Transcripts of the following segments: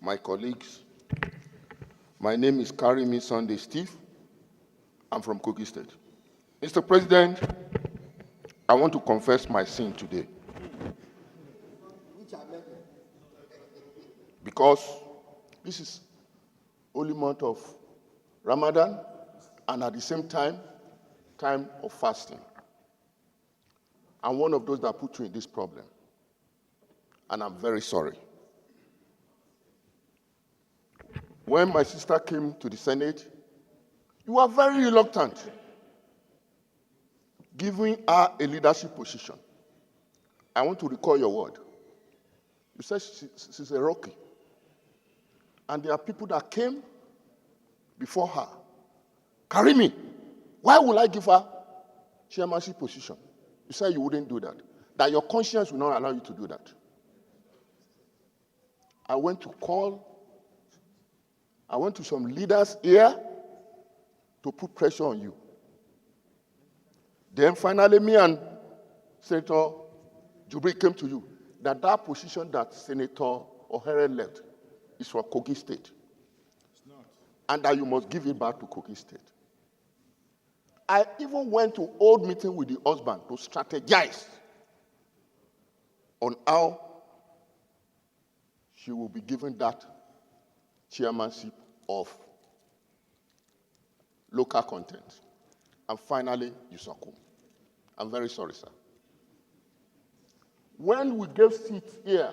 my colleagues. My name is Karimi Sunday Steve. I'm from Kogi State. Mr. President, I want to confess my sin today. Because this is holy month of Ramadan and at the same time of fasting. I'm one of those that put you in this problem. And I'm very sorry. When my sister came to the Senate, you were very reluctant, giving her a leadership position. I want to recall your word. You said she's a rookie. And there are people that came before her. Karimi, why would I give her chairmanship position? You said you wouldn't do that. That your conscience will not allow you to do that. I went to some leaders here to put pressure on you. Then finally, me and Senator Jubri came to you that position that Senator Ohere left is for Kogi State. It's not. And that you must give it back to Kogi State. I even went to old meeting with the husband to strategize on how she will be given that chairmanship of local content. And finally, you succumb. I'm very sorry, sir. When we gave seats here,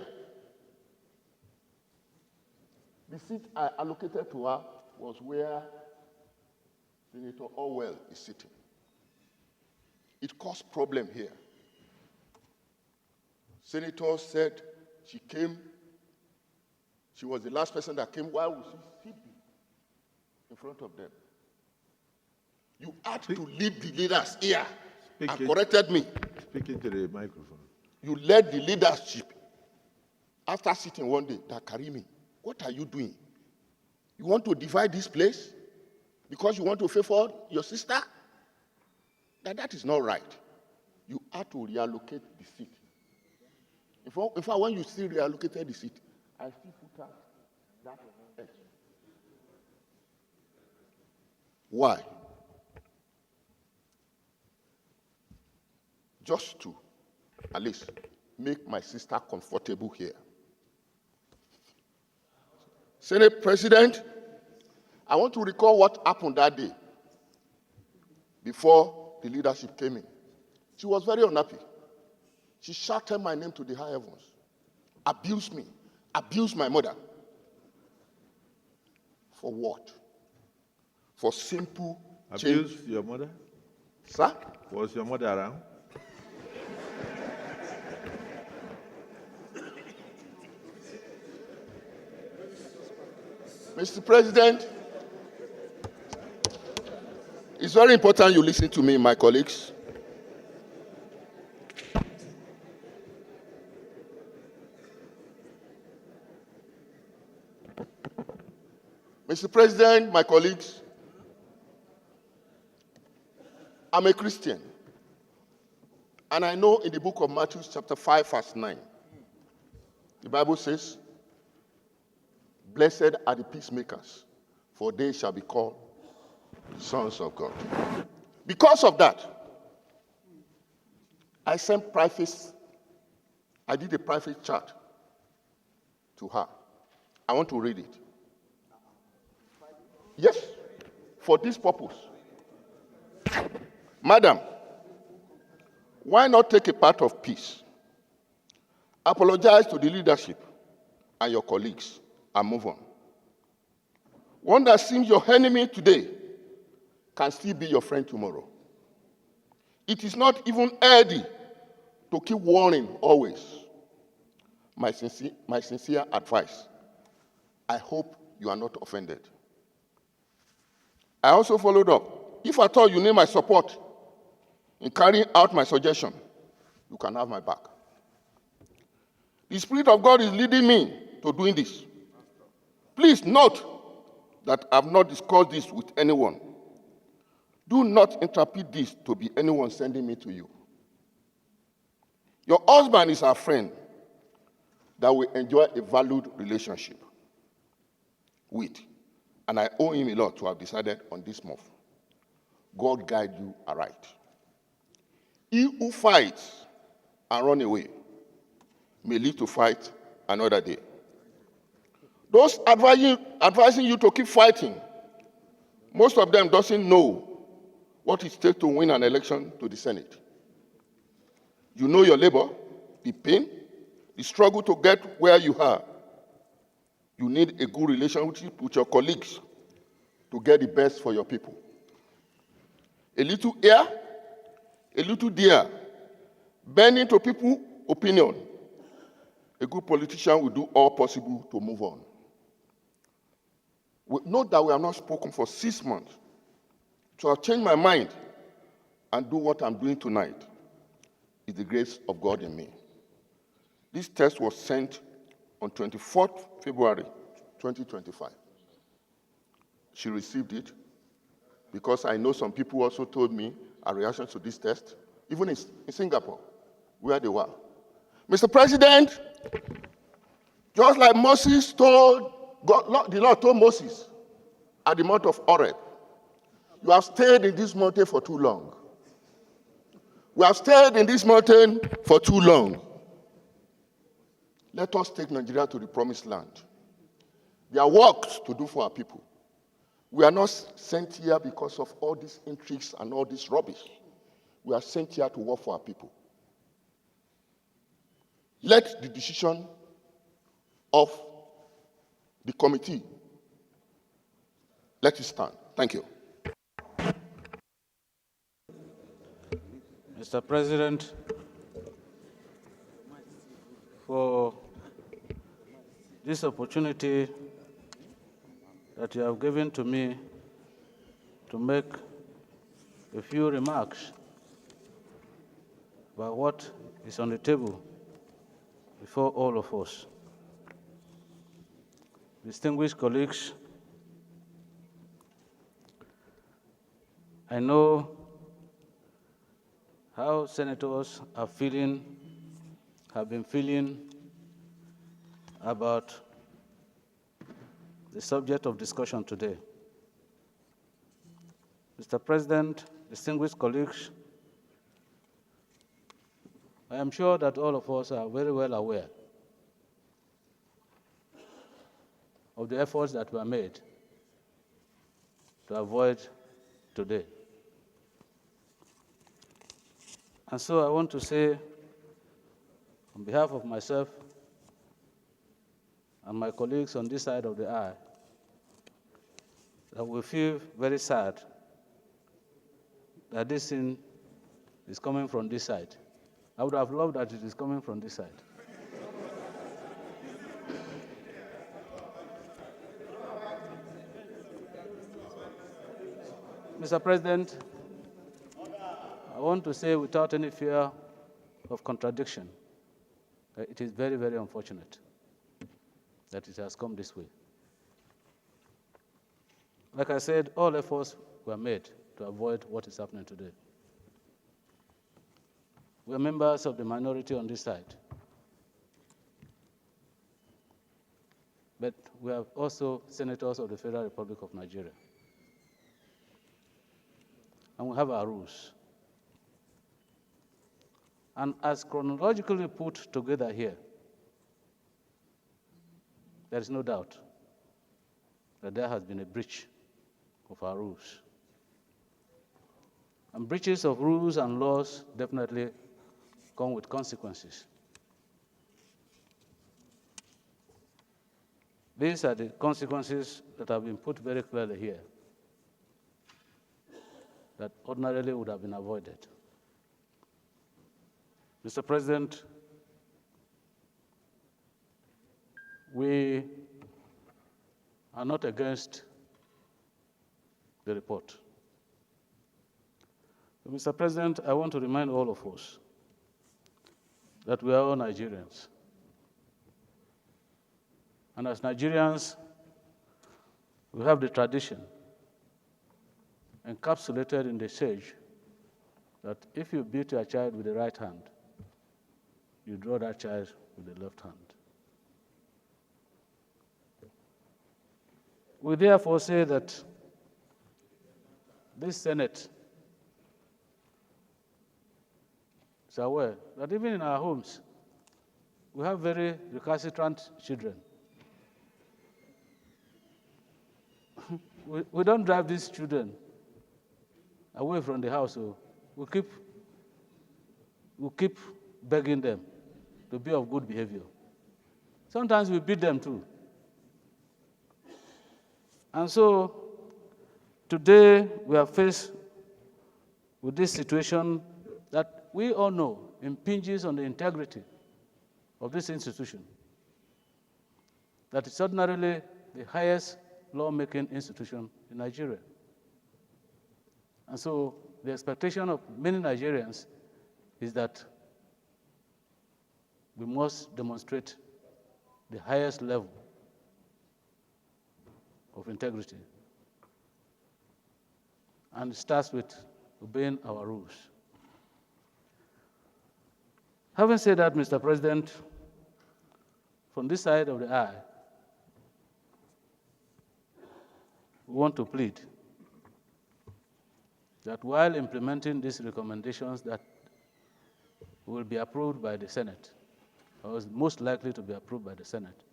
the seat I allocated to her was where Senator Orwell is sitting. It caused problem here. Senator said she came, she was the last person that came. Why would she sit in front of them? You had to leave the leaders here and corrected me. Speaking to the microphone. You led the leadership after sitting one day that Karimi, what are you doing? You want to divide this place because you want to favor your sister? That is not right. You have to reallocate the seat. In fact, when you still reallocated the seat, I still put out that edge. Why? Just to, at least, make my sister comfortable here. Senate President, I want to recall what happened that day before the leadership came in. She was very unhappy. She shouted my name to the high heavens, abused me, abused my mother. For what? For simple change. Abused your mother? Sir? Was your mother around? Mr. President, it's very important you listen to me, my colleagues. Mr. President, my colleagues, I'm a Christian. And I know in the book of Matthew chapter 5, verse 9, the Bible says, "Blessed are the peacemakers, for they shall be called sons of God." Because of that, I did a private chat to her. I want to read it. Yes, for this purpose. Madam, why not take a part of peace? Apologize to the leadership and your colleagues and move on. One that seems your enemy today can still be your friend tomorrow. It is not even healthy to keep warning always. My sincere advice. I hope you are not offended. I also followed up. If at all you need my support in carrying out my suggestion, you can have my back. The Spirit of God is leading me to doing this. Please note that I have not discussed this with anyone. Do not interpret this to be anyone sending me to you. Your husband is our friend that will enjoy a valued relationship. with, and I owe him a lot to have decided on this move. God guide you aright. He who fights and run away may live to fight another day. Those advising you to keep fighting, most of them doesn't know what it takes to win an election to the Senate. You know your labor, the pain, the struggle to get where you are. You need a good relationship with your colleagues to get the best for your people. A little here, a little there, bending to people's opinion. A good politician will do all possible to move on. Note that we have not spoken for 6 months. So I've changed my mind and do what I'm doing tonight. Is the grace of God in me. This text was sent on 24th February 2025. She received it because I know some people also told me a reaction to this test, even in Singapore, where they were. Mr. President, just like Moses told God, the Lord told Moses at the mount of Horeb, you have stayed in this mountain for too long. We have stayed in this mountain for too long. Let us take Nigeria to the promised land. There are works to do for our people. We are not sent here because of all these intrigues and all this rubbish. We are sent here to work for our people. Let the decision of the committee, let it stand. Thank you. Mr. President, for this opportunity that you have given to me to make a few remarks about what is on the table before all of us. Distinguished colleagues, I know how senators have been feeling about the subject of discussion today. Mr. President, distinguished colleagues, I am sure that all of us are very well aware of the efforts that were made to avoid today. And so I want to say, on behalf of myself and my colleagues on this side of the aisle, that we feel very sad that this thing is coming from this side. I would have loved that it is coming from this side. Mr. President, I want to say without any fear of contradiction that it is very, very unfortunate that it has come this way. Like I said, all efforts were made to avoid what is happening today. We are members of the minority on this side, but we are also senators of the Federal Republic of Nigeria. And we have our rules. And as chronologically put together here, there is no doubt that there has been a breach of our rules. And breaches of rules and laws definitely come with consequences. These are the consequences that have been put very clearly here, that ordinarily would have been avoided. Mr. President, we are not against the report. But Mr. President, I want to remind all of us that we are all Nigerians. And as Nigerians, we have the tradition encapsulated in the sage that if you beat your child with the right hand, you draw that child with the left hand. We therefore say that this Senate is aware that even in our homes, we have very recalcitrant children. We don't drive these children away from the house, so we keep begging them to be of good behavior. Sometimes we beat them too. And so today we are faced with this situation that we all know impinges on the integrity of this institution, that is ordinarily the highest lawmaking institution in Nigeria. And so the expectation of many Nigerians is that we must demonstrate the highest level of integrity. And it starts with obeying our rules. Having said that, Mr. President, from this side of the aisle, we want to plead that while implementing these recommendations that will be approved by the Senate, or is most likely to be approved by the Senate,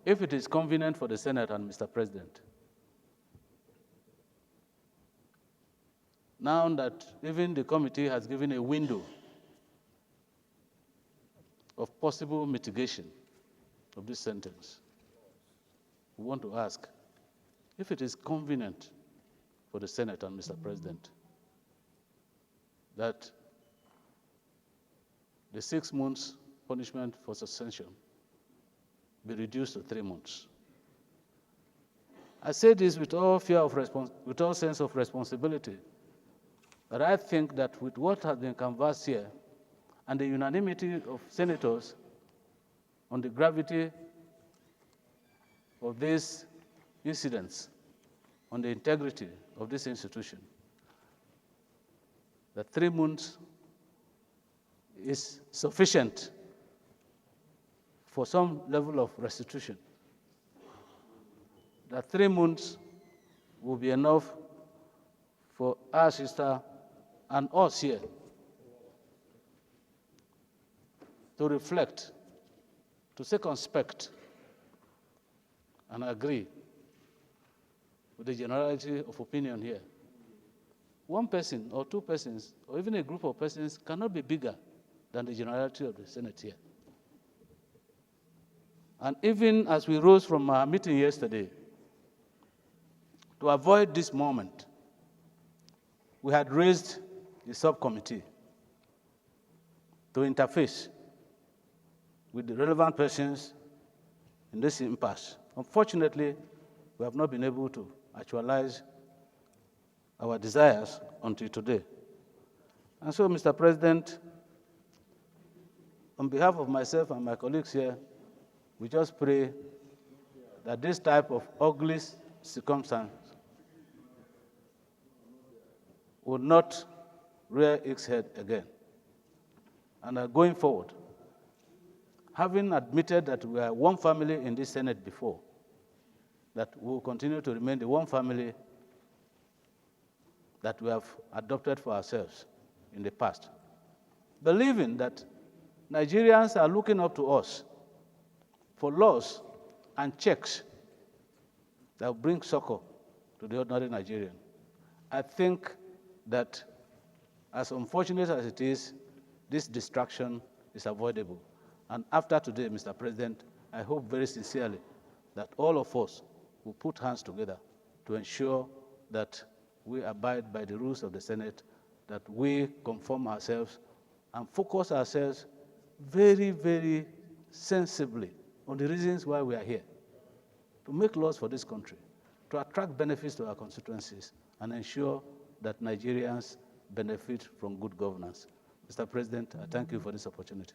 if it is convenient for the Senate and Mr. President, now that even the committee has given a window of possible mitigation of this sentence, we want to ask if it is convenient for the Senate and Mr. President that the 6 months punishment for suspension be reduced to 3 months. I say this with all with all sense of responsibility, but I think that with what has been canvassed here and the unanimity of senators on the gravity of these incidents, on the integrity of this institution, that 3 months is sufficient for some level of restitution, that 3 months will be enough for our sister and us here to reflect, to circumspect, and agree with the generality of opinion here. One person or 2 persons, or even a group of persons cannot be bigger than the generality of the Senate here. And even as we rose from our meeting yesterday, to avoid this moment, we had raised the subcommittee to interface with the relevant persons in this impasse. Unfortunately, we have not been able to actualize our desires until today. And so, Mr. President, on behalf of myself and my colleagues here, we just pray that this type of ugly circumstance will not rear its head again. And going forward, having admitted that we are one family in this Senate before, that we will continue to remain the one family that we have adopted for ourselves in the past, believing that Nigerians are looking up to us for laws and checks that will bring succor to the ordinary Nigerian. I think that, as unfortunate as it is, this distraction is avoidable. And after today, Mr. President, I hope very sincerely that all of us will put hands together to ensure that we abide by the rules of the Senate, that we conform ourselves and focus ourselves very, very sensibly on the reasons why we are here, to make laws for this country, to attract benefits to our constituencies, and ensure that Nigerians benefit from good governance. Mr. President, I thank you for this opportunity.